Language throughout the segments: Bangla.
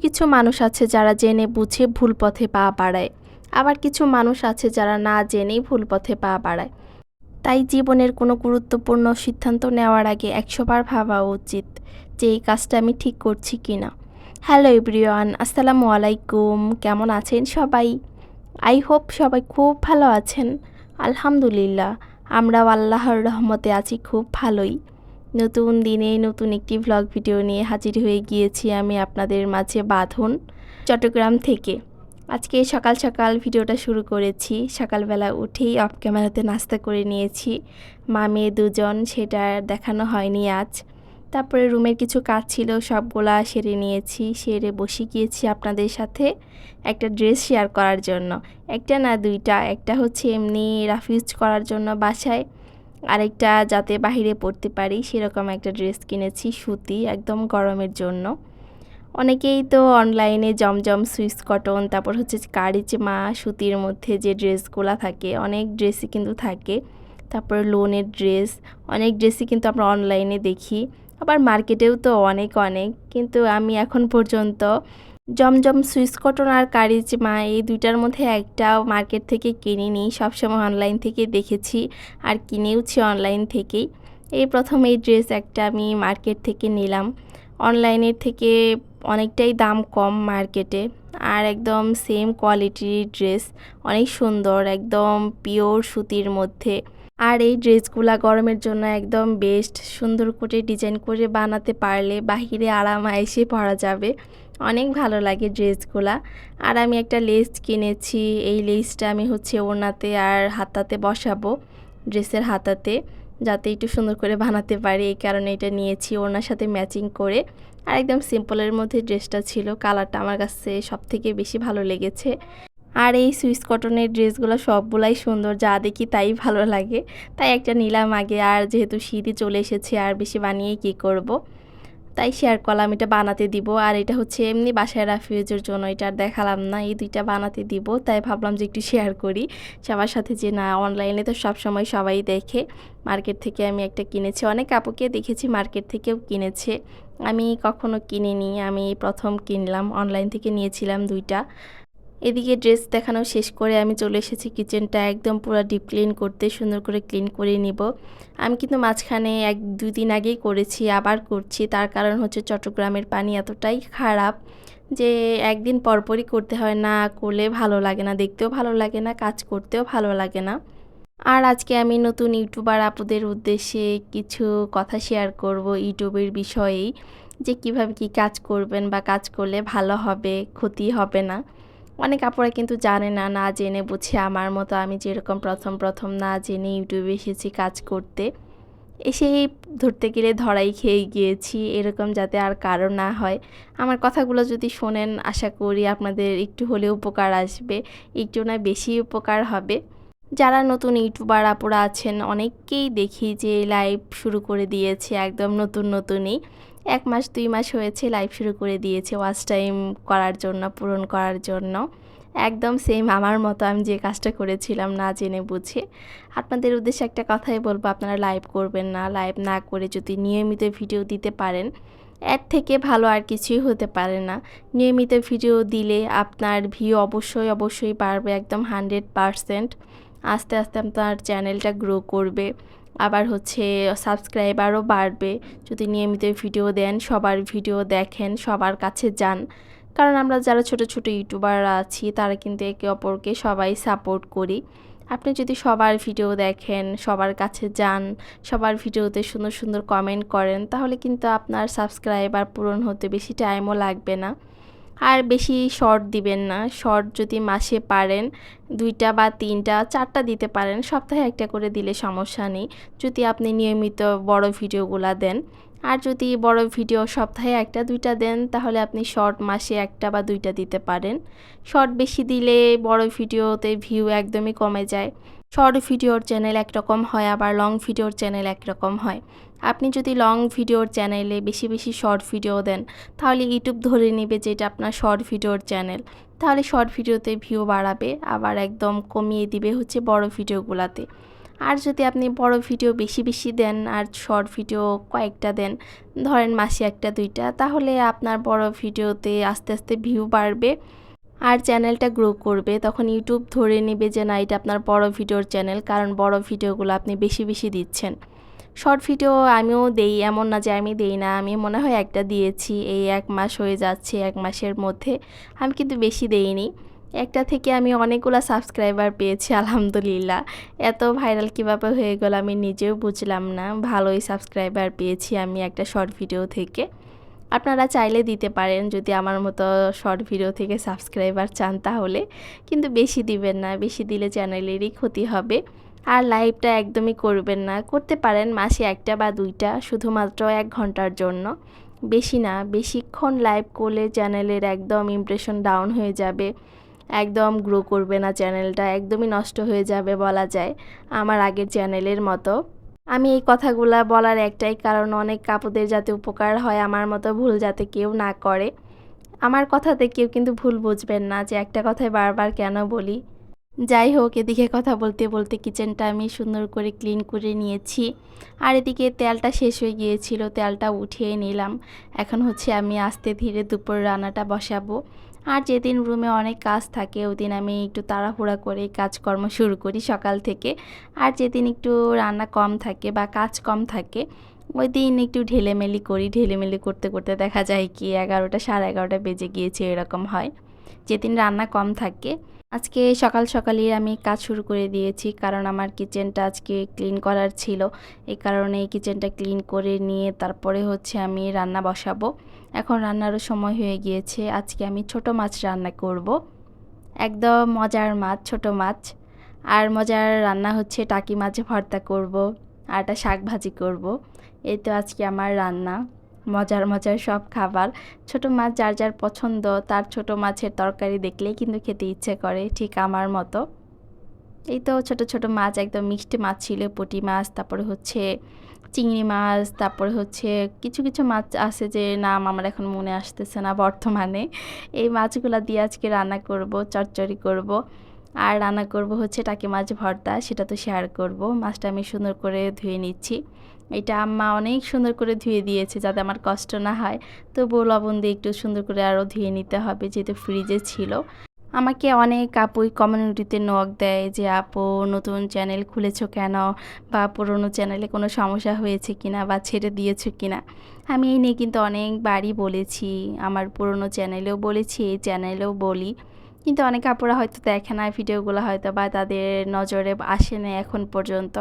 কিছু মানুষ আছে যারা জেনে বুঝে ভুল পথে পা বাড়ায়, আবার কিছু মানুষ আছে যারা না জেনেই ভুল পথে পা বাড়ায়। তাই জীবনের কোনো গুরুত্বপূর্ণ সিদ্ধান্ত নেওয়ার আগে ১০০ বার ভাবা উচিত যে এই কাজটা আমি ঠিক করছি কিনা। হ্যালো এভরিওয়ান, আসসালামু আলাইকুম। কেমন আছেন সবাই? আই হোপ সবাই খুব ভালো আছেন। আলহামদুলিল্লাহ, আমরাও আল্লাহর রহমতে আছি খুব ভালোই। নতুন দিনে নতুন একটি ভ্লগ ভিডিও নিয়ে হাজির হয়ে গিয়েছি আমি আপনাদের মাঝে বাঁধন, চট্টগ্রাম থেকে। আজকে সকাল সকাল ভিডিওটা শুরু করেছি। সকালবেলা উঠেই অফ ক্যামেরাতে নাস্তা করে নিয়েছি, মা মেয়ে দুজন, সেটা দেখানো হয়নি আজ। তারপরে রুমের কিছু কাজ ছিল, সবগুলা সেরে নিয়েছি। সেরে বসে গিয়েছি আপনাদের সাথে একটা ড্রেস শেয়ার করার জন্য। একটা না দুইটা, একটা হচ্ছে এমনি রাফ ইউজ করার জন্য বাসায়, আরেকটা যাতে বাহিরে পরতে পারি সেরকম একটা ড্রেস কিনেছি, সুতি, একদম গরমের জন্য। অনেকেই তো অনলাইনে জমজম, সুইস কটন, তারপর হচ্ছে কারিজমা সুতির মধ্যে যে ড্রেসগুলো থাকে, অনেক ড্রেসই কিন্তু থাকে। তারপর লোনের ড্রেস, অনেক ড্রেসই কিন্তু আমরা অনলাইনে দেখি, আবার মার্কেটেও তো অনেক, কিন্তু আমি এখন পর্যন্ত জমজম, সুইস কটন আর কারিজমা এই দুইটার মধ্যে একটা মার্কেট থেকে কিনিনি। সবসময় অনলাইন থেকে দেখেছি আর কিনেওছি অনলাইন থেকেই। এই প্রথম এই ড্রেস একটা আমি মার্কেট থেকে নিলাম। অনলাইনের থেকে অনেকটাই দাম কম মার্কেটে, আর একদম সেম কোয়ালিটির ড্রেস, অনেক সুন্দর, একদম পিওর সুতির মধ্যে। আর এই ড্রেসগুলা গরমের জন্য একদম বেস্ট। সুন্দর করে ডিজাইন করে বানাতে পারলে বাহিরে আরামায়েশে পরা যাবে, অনেক ভালো লাগে ড্রেসগুলা। আর আমি একটা লেস কিনেছি, এই লেসটা আমি হচ্ছে ওড়নাতে আর হাতাতে বসাবো, ড্রেসের হাতাতে, যাতে একটু সুন্দর করে বানাতে পারি, এই কারণে এটা নিয়েছি ওড়নার সাথে ম্যাচিং করে। আর একদম সিম্পলের মধ্যে ড্রেসটা ছিল, কালারটা আমার কাছে সবথেকে বেশি ভালো লেগেছে। আর এই সুইস কটনের ড্রেসগুলো সবগুলাই সুন্দর, যা দেখি তাই ভালো লাগে, তাই একটা নিলাম আগে। আর যেহেতু শীতই চলে এসেছে, আর বেশি বানিয়ে কি করব, তাই শেয়ার করলাম, এটা বানাতে দিব। আর এটা হচ্ছে এমনি বাসায় রাফিউজের জন্য, এটা আর দেখালাম না, এই দুইটা বানাতে দিব, তাই ভাবলাম যে একটু শেয়ার করি সবার সাথে, যে না অনলাইনে তো সবসময় সবাই দেখে। মার্কেট থেকে আমি একটা কিনেছি, অনেক আপুকে দেখেছি মার্কেট থেকেও কিনেছে, আমি কখনো কিনিনি, আমি প্রথম কিনলাম, অনলাইন থেকে নিয়েছিলাম দুইটা। এদিকে ড্রেস দেখানো শেষ করে আমি চলে এসেছি কিচেনটা একদম পুরো ডিপ ক্লিন করতে, সুন্দর করে ক্লিন করে নিব। আমি কিন্তু মাঝখানে 1-2 দিন আগেই করেছি, আবার করছি, তার কারণ হচ্ছে চট্টগ্রামের পানি এতটাই খারাপ যে একদিন পরপরই করতে হয়, না করলে ভালো লাগে না, দেখতেও ভালো লাগে না, কাজ করতেও ভালো লাগে না। আর আজকে আমি নতুন ইউটিউবার আপুদের উদ্দেশ্যে কিছু কথা শেয়ার করব ইউটিউবের বিষয়েই, যে কিভাবে কি কাজ করবেন বা কাজ করলে ভালো হবে, ক্ষতি হবে না। অনেক আপুরা কিন্তু জানে না, না জেনে বুঝে আমার মতো আমি যেরকম প্রথম না জেনে ইউটিউবে এসেছি কাজ করতে, এসেই ধরতে গেলে ধরাই খেয়ে গিয়েছি, এরকম যাতে আর কারো না হয়। আমার কথাগুলো যদি শোনেন, আশা করি আপনাদের একটু হলেও উপকার আসবে, একটু না বেশি উপকার হবে। যারা নতুন ইউটিউবার আপুরা আছেন, অনেককেই দেখি যে লাইভ শুরু করে দিয়েছে একদম নতুনই, 1 মাস 2 মাস হয়েছে লাইভ শুরু করে দিয়েছে, ওয়াচ টাইম করার জন্য, পূরণ করার জন্য। একদম সেম আমার মতো আমি যে কাজটা করেছিলাম না জেনে বুঝে। আপনাদের উদ্দেশ্যে একটা কথাই বলবো, আপনারা লাইভ করবেন না, লাইভ না করে যদি নিয়মিত ভিডিও দিতে পারেন, এর থেকে ভালো আর কিছুই হতে পারে না। নিয়মিত ভিডিও দিলে আপনার ভিউ অবশ্যই বাড়বে, একদম 100%। আস্তে আস্তে আপনার চ্যানেলটা গ্রো করবে, আবার হচ্ছে সাবস্ক্রাইবারও বাড়বে যদি নিয়মিত ভিডিও দেন, সবার ভিডিও দেখেন, সবার কাছে যান। কারণ আমরা যারা ছোট ইউটিউবাররা আছি, তারা কিন্তু একে অপরকে সবাই সাপোর্ট করি। আপনি যদি সবার ভিডিও দেখেন, সবার কাছে যান, সবার ভিডিওতে সুন্দর কমেন্ট করেন, তাহলে কিন্তু আপনার সাবস্ক্রাইবার পূরণ হতে বেশি টাইমও লাগবে না। আর বেশি শর্ট দিবেন না, শর্ট যদি মাসে পারেন 2টা বা 3টা 4টা দিতে পারেন, সপ্তাহে একটা করে দিলে সমস্যা নেই, যদি আপনি নিয়মিত বড় ভিডিওগুলা দেন। আর যদি বড় ভিডিও সপ্তাহে 1-2টা দেন, তাহলে আপনি শর্ট মাসে 1টা বা 2টা দিতে পারেন। শর্ট বেশি দিলে বড় ভিডিওতে ভিউ একদমই কমে যায়। শর্ট ভিডিওর চ্যানেল একরকম হয়, আবার লং ভিডিওর চ্যানেল একরকম হয়। আপনি যদি লং ভিডিওর চ্যানেলে বেশি শর্ট ভিডিও দেন, তাহলে ইউটিউব ধরে নেবে যে এটা আপনার শর্ট ভিডিওর চ্যানেল, তাহলে শর্ট ভিডিওতে ভিউ বাড়াবে, আবার একদম কমিয়ে দিবে হচ্ছে বড় ভিডিওগুলাতে। আর যদি আপনি বড় ভিডিও বেশি বেশি দেন আর শর্ট ভিডিও কয়েকটা দেন, ধরেন মাসে একটা দুইটা, তাহলে আপনার বড় ভিডিওতে আস্তে আস্তে ভিউ বাড়বে আর চ্যানেলটা গ্রো করবে। তখন ইউটিউব ধরে নেবে যে না, এটা আপনার বড় ভিডিওর চ্যানেল, কারণ বড় ভিডিওগুলো আপনি বেশি বেশি দিচ্ছেন। শর্ট ভিডিও আমিও দেই, এমন না যে আমি দেই না, আমি মনে হয় একটা দিয়েছি, এই 1 মাস হয়ে যাচ্ছে, 1 মাসের মধ্যে। আমি কিন্তু বেশি দেইনি, একটা থেকে আমি অনেকগুলো সাবস্ক্রাইবার পেয়েছি আলহামদুলিল্লাহ। এত ভাইরাল কীভাবে হয়ে গেল আমি নিজেও বুঝলাম না। ভালোই সাবস্ক্রাইবার পেয়েছি আমি একটা শর্ট ভিডিও থেকে। আপনারা চাইলে দিতে পারেন যদি আমার মতো শর্ট ভিডিও থেকে সাবস্ক্রাইবার চান তাহলে, কিন্তু বেশি দিবেন না, বেশি দিলে চ্যানেলেরই ক্ষতি হবে। আর লাইভটা একদমই করবেন না, করতে পারেন মাসে একটা বা দুইটা, শুধুমাত্র 1 ঘন্টার জন্য, বেশি না। বেশিক্ষণ লাইভ করলে চ্যানেলের একদম ইমপ্রেশন ডাউন হয়ে যাবে, একদম গ্রো করবে না চ্যানেলটা, একদমই নষ্ট হয়ে যাবে বলা যায়, আমার আগের চ্যানেলের মতো। আমি এই কথাগুলা বলার একটাই কারণ, অনেক আপুদের যাতে উপকার হয়, আমার মতো ভুল যাতে কেউ না করে। আমার কথাতে কেউ কিন্তু ভুল বুঝবেন না যে একটা কথাই বারবার কেন বলি। যাই হোক, এদিকে কথা বলতে বলতে কিচেনটা আমি সুন্দর করে ক্লিন করে নিয়েছি। আর এদিকে তেলটা শেষ হয়ে গিয়েছিল, তেলটা উঠিয়ে নিলাম। এখন হচ্ছে আমি আস্তে ধীরে দুপুর রান্নাটা বসাবো। আর যেদিন রুমে অনেক কাজ থাকে ওই দিন আমি একটু তাড়াহুড়া করে কাজকর্ম শুরু করি সকাল থেকে। আর যেদিন একটু রান্না কম থাকে বা কাজ কম থাকে ওই দিন একটু ঢেলেমেলি করি। ঢেলেমেলি করতে করতে দেখা যায় কি 11টা 11:30 বেজে গিয়েছে, এরকম হয় যেদিন রান্না কম থাকে। আজকে সকাল সকালই আমি কাজ শুরু করে দিয়েছি, কারণ আমার কিচেনটা আজকে ক্লিন করার ছিল। এই কারণে কিচেনটা ক্লিন করে নিয়ে তারপরে হচ্ছে আমি রান্না বসাবো। এখন রান্নারও সময় হয়ে গিয়েছে। আজকে আমি ছোট মাছ রান্না করব, একদম মজার মাছ, ছোট মাছ। আর মজার রান্না হচ্ছে টাকি মাছ ভর্তা করব, আর একটা শাক ভাজি করব। এই তো আজকে আমার রান্না, মজার মজার সব খাবার। ছোট মাছ যার যার পছন্দ, তার ছোট মাছের তরকারি দেখলেই কিন্তু খেতে ইচ্ছে করে, ঠিক আমার মতো। এই তো ছোট ছোট মাছ, একদম মিষ্টি মাছ ছিল, পুঁটি মাছ, তারপরে হচ্ছে চিংড়ি মাছ, তারপরে হচ্ছে কিছু কিছু মাছ আছে যে নাম আমার এখন মনে আসতেছে না বর্তমানে। এই মাছগুলো দিয়ে আজকে রান্না করব, চচ্চড়ি করব। আর রান্না করব হচ্ছে টাকি মাছ ভর্তা, সেটা তো শেয়ার করব। মাছটা আমি সুন্দর করে ধুয়ে নিচ্ছি। এটা আম্মা অনেক সুন্দর করে ধুয়ে দিয়েছে যাতে আমার কষ্ট না হয়, তবুও লবণ দিয়ে একটু সুন্দর করে আরও ধুয়ে নিতে হবে যেহেতু ফ্রিজে ছিল। আমাকে অনেক আপুই কমিউনিটিতে নক দেয় যে আপু নতুন চ্যানেল খুলেছো কেন, বা পুরনো চ্যানেলে কোনো সমস্যা হয়েছে কিনা বা ছেড়ে দিয়েছো কিনা। আমি এই নিয়ে কিন্তু অনেকবারই বলেছি, আমার পুরনো চ্যানেলেও বলেছি, এই চ্যানেলেও বলি, কিন্তু অনেক আপুরা হয়তো দেখে না ভিডিওগুলো, হয়তো বা তাদের নজরে আসে না এখন পর্যন্ত।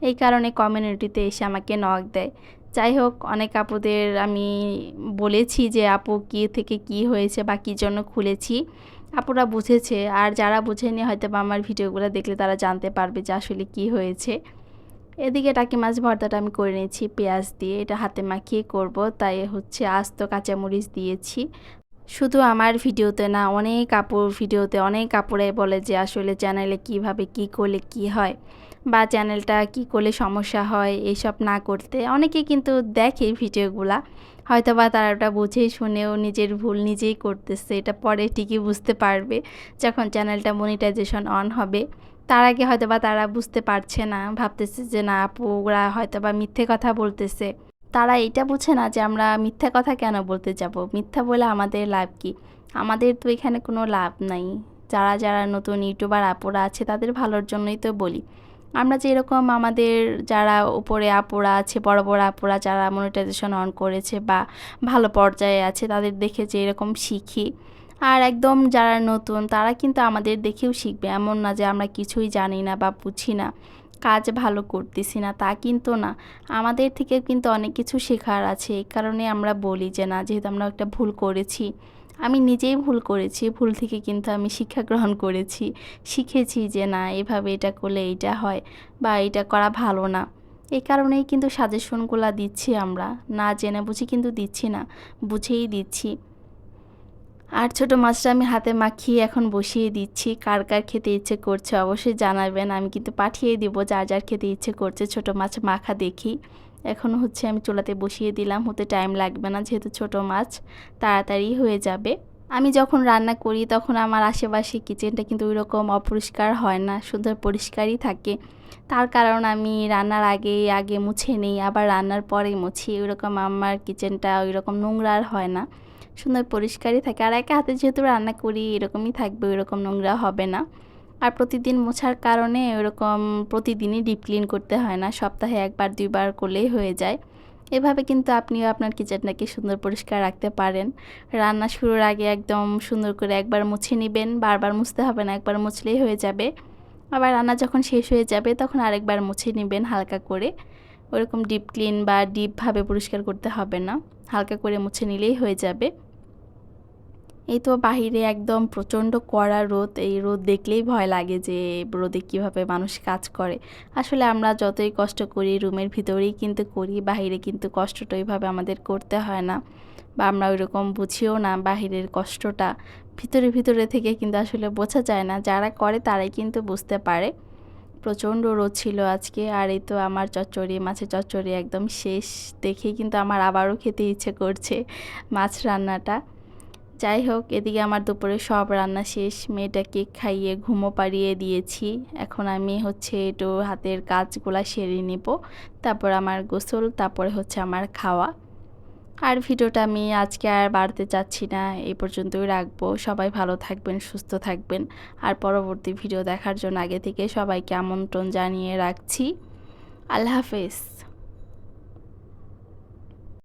এই কারণে কমিউনিটিতে এসে আমাকে নক দেয়। যাই হোক, অনেক আপুদের আমি বলেছি যে আপু কী থেকে কি হয়েছে বা কী জন্য খুলেছি, আপুরা বুঝেছে। আর যারা বুঝেনি হয়তো বা আমার ভিডিওগুলো দেখলে তারা জানতে পারবে যে আসলে কি হয়েছে। এদিকে টাকি মাছ ভর্তাটা আমি করে নিয়েছি পেঁয়াজ দিয়ে, এটা হাতে মাখিয়ে করব, তাই হচ্ছে আস্ত কাঁচামরিচ দিয়েছি। শুধু আমার ভিডিওতে না, অনেক আপুর ভিডিওতে অনেক আপুরাই বলে যে আসলে চ্যানেলে কিভাবে কি করলে কি হয়, বা চ্যানেলটা কি করলে সমস্যা হয়, এইসব না করতে। অনেকে কিন্তু দেখে ভিডিওগুলা, হয়তো বা তারা ওটা বুঝেই শুনেও নিজের ভুল নিজেই করতেছে। এটা পরে ঠিকই বুঝতে পারবে যখন চ্যানেলটা মনিটাইজেশন অন হবে। তার আগে হয়তো বা তারা বুঝতে পারছে না, ভাবতেছে যে না আপুরা হয়তো বা মিথ্যে কথা বলতেছে। তারা এটা বুঝে না যে আমরা মিথ্যা কথা কেন বলতে যাব, মিথ্যা বলে আমাদের লাভ কি? আমাদের তো এখানে কোনো লাভ নাই। যারা যারা নতুন ইউটিউবার আপুরা আছে তাদের ভালোর জন্যই তো বলি। আমরা যেরকম আমাদের যারা উপরে আপুরা আছে, বড় বড় আপুরা যারা মনিটাইজেশন অন করেছে বা ভালো পর্যায়ে আছে, তাদের দেখে যে এরকম শিখি। আর একদম যারা নতুন তারা কিন্তু আমাদের দেখেও শিখবে, এমন না যে আমরা কিছুই জানি না বা বুঝি না, কাজ ভালো করতেছি না, তা কিন্তু না। আমাদের থেকে কিন্তু অনেক কিছু শেখার আছে। এই কারণে আমরা বলি যে না, যেহেতু আমরা একটা ভুল করেছি, আমি নিজেই ভুল করেছি, ভুল থেকে কিন্তু আমি শিক্ষা গ্রহণ করেছি, শিখেছি যে না এভাবে এটা করলে এইটা হয় বা এটা করা ভালো না। এই কারণেই কিন্তু সাজেশনগুলো দিচ্ছি আমরা, না জেনে বুঝি কিন্তু দিচ্ছি না, বুঝেই দিচ্ছি। আর ছোটো মাছটা আমি হাতে মাখিয়ে এখন বসিয়ে দিচ্ছি। কার কার খেতে ইচ্ছে করছে অবশ্যই জানাবেন, আমি কিন্তু পাঠিয়ে দিব যার যার খেতে ইচ্ছে করছে ছোটো মাছ মাখা দেখি। এখন হচ্ছে আমি চুলাতে বসিয়ে দিলাম, হতে টাইম লাগবে না যেহেতু ছোটো মাছ, তাড়াতাড়ি হয়ে যাবে। আমি যখন রান্না করি তখন আমার আশেপাশে কিচেনটা কিন্তু ওইরকম অপরিষ্কার হয় না, সুন্দর পরিষ্কারই থাকে। তার কারণ আমি রান্নার আগে মুছে নেই, আবার রান্নার পরে মুছি। ওইরকম আমার কিচেনটা ওইরকম নোংরা আর হয় না, সুন্দর পরিষ্কারই থাকে। আর একা হাতে যেহেতু রান্না করি এরকমই থাকবে, ওইরকম নোংরা হবে না। আর প্রতিদিন মোছার কারণে ওইরকম প্রতিদিনই ডিপ ক্লিন করতে হয় না, সপ্তাহে একবার দুইবার করলেই হয়ে যায়। এভাবে কিন্তু আপনিও আপনার কিচেনটাকে সুন্দর পরিষ্কার রাখতে পারেন। রান্না শুরুর আগে একদম সুন্দর করে একবার মুছে নেবেন, বারবার মুছতে হবে না, একবার মুছলেই হয়ে যাবে। আবার রান্না যখন শেষ হয়ে যাবে তখন আরেকবার মুছে নেবেন হালকা করে। ওরকম ডিপ ক্লিন বা ডিপভাবে পরিষ্কার করতে হবে না, হালকা করে মুছে নিলেই হয়ে যাবে। এই তো বাহিরে একদম প্রচণ্ড কড়া রোদ, এই রোদ দেখলেই ভয় লাগে যে রোদে কীভাবে মানুষ কাজ করে। আসলে আমরা যতই কষ্ট করি রুমের ভিতরেই কিন্তু করি, বাহিরে কিন্তু কষ্টটা ওইভাবে আমাদের করতে হয় না, বা আমরা ওইরকম বুঝিও না বাহিরের কষ্টটা। ভিতরে থেকে কিন্তু আসলে বোঝা যায় না, যারা করে তারাই কিন্তু বুঝতে পারে। প্রচণ্ড রোদ ছিল আজকে। আর এই তো আমার চচ্চড়ি, মাছের চচ্চড়ি একদম শেষ, দেখেই কিন্তু আমার আবারও খেতে ইচ্ছে করছে মাছ রান্নাটা। যাই হোক, এদিকে আমার দুপুরে সব রান্না শেষ, মেয়েটাকে খাইয়ে ঘুমো পাড়িয়ে দিয়েছি। এখন আমি একটু হাতের কাজগুলা সেরে নেব, তারপর আমার গোসল, তারপরে আমার খাওয়া। আর ভিডিওটা আমি আজকে আর বাড়তে চাচ্ছি না, এই পর্যন্তই রাখবো। সবাই ভালো থাকবেন, সুস্থ থাকবেন। আর পরবর্তী ভিডিও দেখার জন্য আগে থেকে সবাইকে আমন্ত্রণ জানিয়ে রাখছি। আল্লাহ হাফেজ।